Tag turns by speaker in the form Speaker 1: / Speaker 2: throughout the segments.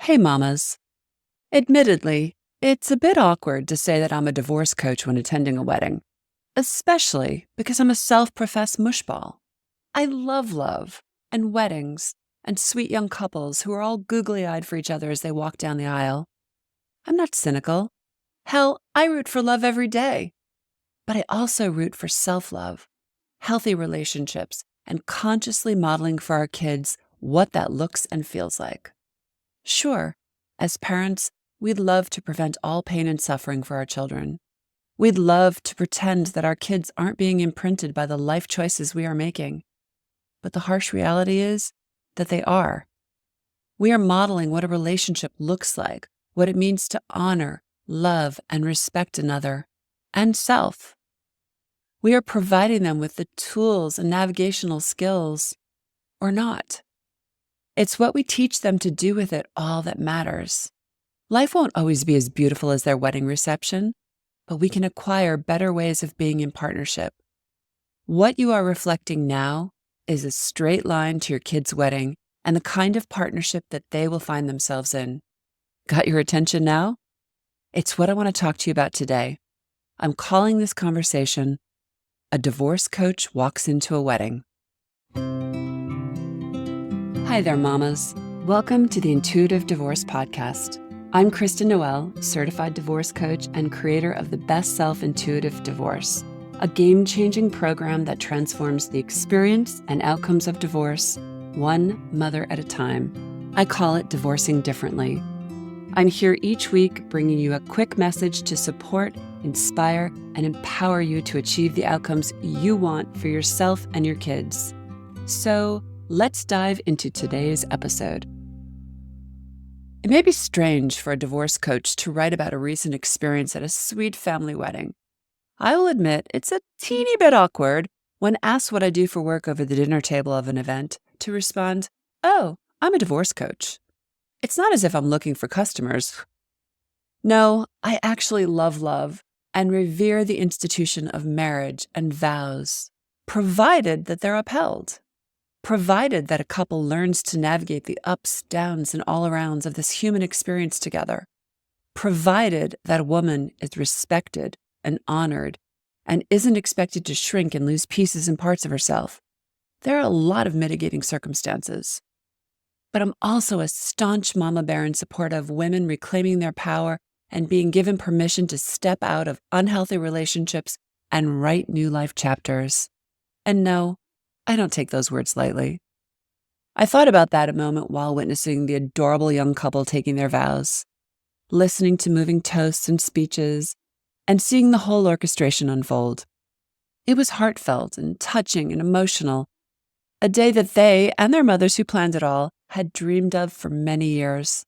Speaker 1: Hey mamas. Admittedly, it's a bit awkward to say that I'm a divorce coach when attending a wedding, especially because I'm a self-professed mushball. I love love and weddings and sweet young couples who are all googly-eyed for each other as they walk down the aisle. I'm not cynical. Hell, I root for love every day. But I also root for self-love, healthy relationships, and consciously modeling for our kids what that looks and feels like. Sure, as parents, we'd love to prevent all pain and suffering for our children. We'd love to pretend that our kids aren't being imprinted by the life choices we are making. But the harsh reality is that they are. We are modeling what a relationship looks like, what it means to honor, love, and respect another, and self. We are providing them with the tools and navigational skills, or not. It's what we teach them to do with it all that matters. Life won't always be as beautiful as their wedding reception, but we can acquire better ways of being in partnership. What you are reflecting now is a straight line to your kid's wedding and the kind of partnership that they will find themselves in. Got your attention now? It's what I want to talk to you about today. I'm calling this conversation, A Divorce Coach Walks into a Wedding. Hi there, mamas. Welcome to the Intuitive Divorce Podcast. I'm Kristen Noel, certified divorce coach and creator of the Best Self Intuitive Divorce, a game-changing program that transforms the experience and outcomes of divorce, one mother at a time. I call it Divorcing Differently. I'm here each week bringing you a quick message to support, inspire, and empower you to achieve the outcomes you want for yourself and your kids. So, let's dive into today's episode. It may be strange for a divorce coach to write about a recent experience at a sweet family wedding. I will admit it's a teeny bit awkward when asked what I do for work over the dinner table of an event to respond, "Oh, I'm a divorce coach." It's not as if I'm looking for customers. No, I actually love love and revere the institution of marriage and vows, provided that they're upheld. Provided that a couple learns to navigate the ups, downs, and all-arounds of this human experience together. Provided that a woman is respected and honored and isn't expected to shrink and lose pieces and parts of herself. There are a lot of mitigating circumstances. But I'm also a staunch mama bear in support of women reclaiming their power and being given permission to step out of unhealthy relationships and write new life chapters. And no, I don't take those words lightly. I thought about that a moment while witnessing the adorable young couple taking their vows, listening to moving toasts and speeches, and seeing the whole orchestration unfold. It was heartfelt and touching and emotional, a day that they and their mothers who planned it all had dreamed of for many years.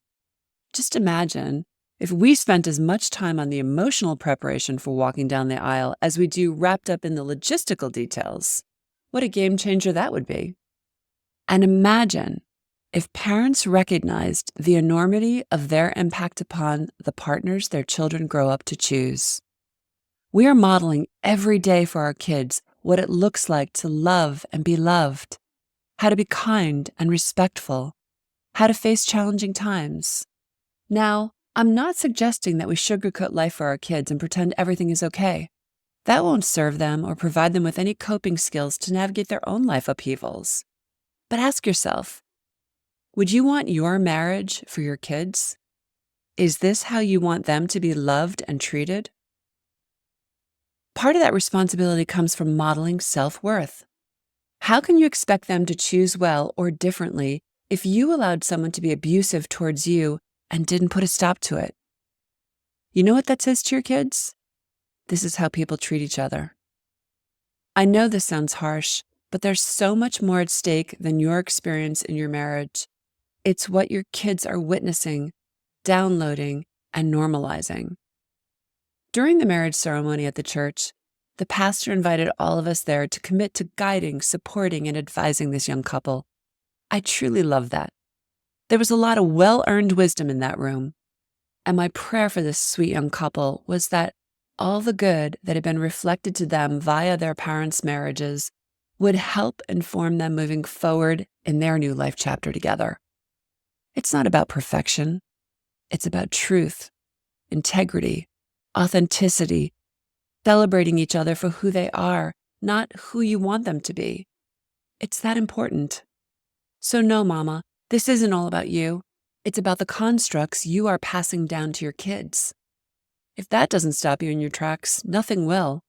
Speaker 1: Just imagine if we spent as much time on the emotional preparation for walking down the aisle as we do wrapped up in the logistical details. What a game changer that would be. And imagine if parents recognized the enormity of their impact upon the partners their children grow up to choose. We are modeling every day for our kids what it looks like to love and be loved, how to be kind and respectful, how to face challenging times. Now, I'm not suggesting that we sugarcoat life for our kids and pretend everything is okay. That won't serve them or provide them with any coping skills to navigate their own life upheavals. But ask yourself, would you want your marriage for your kids? Is this how you want them to be loved and treated? Part of that responsibility comes from modeling self-worth. How can you expect them to choose well or differently if you allowed someone to be abusive towards you and didn't put a stop to it? You know what that says to your kids? This is how people treat each other. I know this sounds harsh, but there's so much more at stake than your experience in your marriage. It's what your kids are witnessing, downloading, and normalizing. During the marriage ceremony at the church, the pastor invited all of us there to commit to guiding, supporting, and advising this young couple. I truly love that. There was a lot of well-earned wisdom in that room. And my prayer for this sweet young couple was that all the good that had been reflected to them via their parents' marriages would help inform them moving forward in their new life chapter together. It's not about perfection. It's about truth, integrity, authenticity, celebrating each other for who they are, not who you want them to be. It's that important. So no, Mama, this isn't all about you. It's about the constructs you are passing down to your kids. If that doesn't stop you in your tracks, nothing will.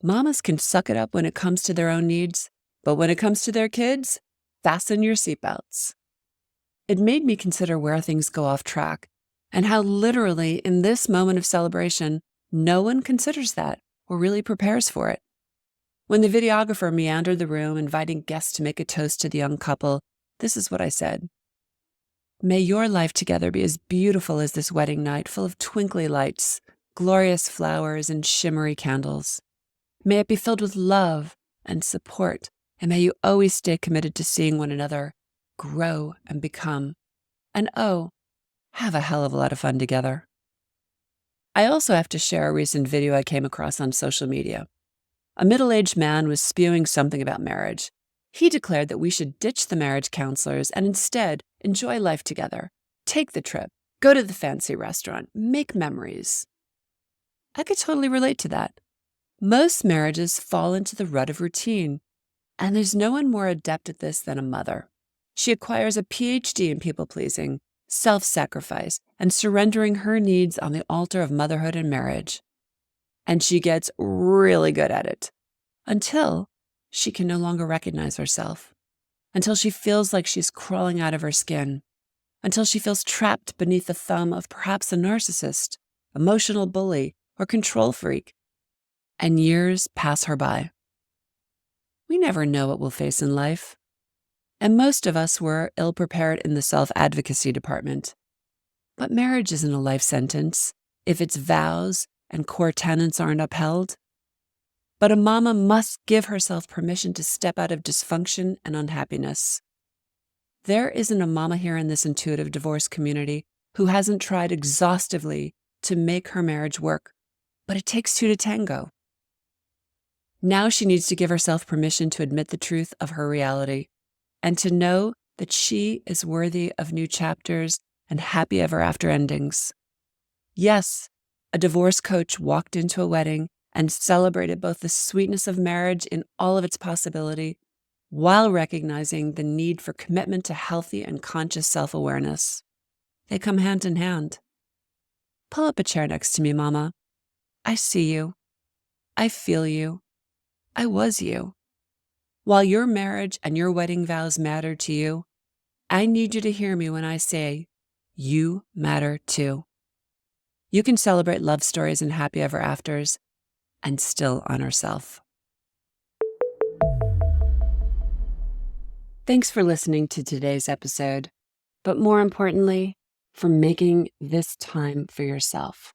Speaker 1: Mamas can suck it up when it comes to their own needs, but when it comes to their kids, fasten your seatbelts. It made me consider where things go off track and how literally in this moment of celebration, no one considers that or really prepares for it. When the videographer meandered the room, inviting guests to make a toast to the young couple, this is what I said. May your life together be as beautiful as this wedding night, full of twinkly lights, glorious flowers, and shimmery candles. May it be filled with love and support, and may you always stay committed to seeing one another grow and become. And oh, have a hell of a lot of fun together. I also have to share a recent video I came across on social media. A middle-aged man was spewing something about marriage. He declared that we should ditch the marriage counselors and instead enjoy life together, take the trip, go to the fancy restaurant, make memories. I could totally relate to that. Most marriages fall into the rut of routine, and there's no one more adept at this than a mother. She acquires a PhD in people-pleasing, self-sacrifice, and surrendering her needs on the altar of motherhood and marriage. And she gets really good at it until she can no longer recognize herself, until she feels like she's crawling out of her skin, until she feels trapped beneath the thumb of perhaps a narcissist, emotional bully, or control freak. And years pass her by. We never know what we'll face in life. And most of us were ill-prepared in the self-advocacy department. But marriage isn't a life sentence if its vows and core tenets aren't upheld. But a mama must give herself permission to step out of dysfunction and unhappiness. There isn't a mama here in this intuitive divorce community who hasn't tried exhaustively to make her marriage work, but it takes two to tango. Now she needs to give herself permission to admit the truth of her reality and to know that she is worthy of new chapters and happy ever after endings. Yes, a divorce coach walked into a wedding and celebrated both the sweetness of marriage in all of its possibility, while recognizing the need for commitment to healthy and conscious self-awareness. They come hand in hand. Pull up a chair next to me, Mama. I see you. I feel you. I was you. While your marriage and your wedding vows matter to you, I need you to hear me when I say, you matter too. You can celebrate love stories and happy ever afters and still honor self. Thanks for listening to today's episode, but more importantly, for making this time for yourself.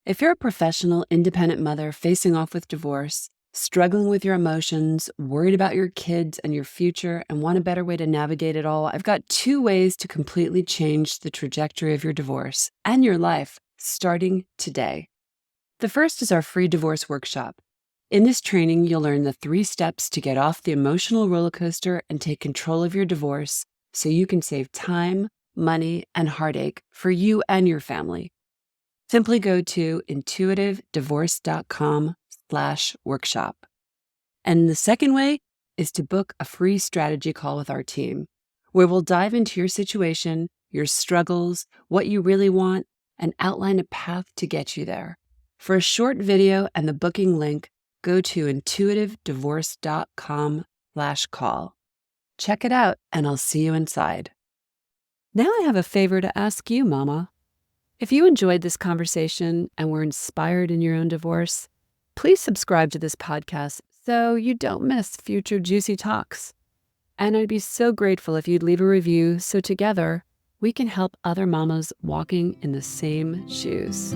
Speaker 1: If you're a professional, independent mother facing off with divorce, struggling with your emotions, worried about your kids and your future, and want a better way to navigate it all, I've got 2 ways to completely change the trajectory of your divorce and your life starting today. The first is our free divorce workshop. In this training, you'll learn the 3 steps to get off the emotional roller coaster and take control of your divorce so you can save time, money, and heartache for you and your family. Simply go to intuitivedivorce.com/workshop. And the second way is to book a free strategy call with our team, where we'll dive into your situation, your struggles, what you really want, and outline a path to get you there. For a short video and the booking link, go to intuitivedivorce.com/call. Check it out, and I'll see you inside. Now I have a favor to ask you, Mama. If you enjoyed this conversation and were inspired in your own divorce, please subscribe to this podcast so you don't miss future juicy talks. And I'd be so grateful if you'd leave a review so together we can help other mamas walking in the same shoes.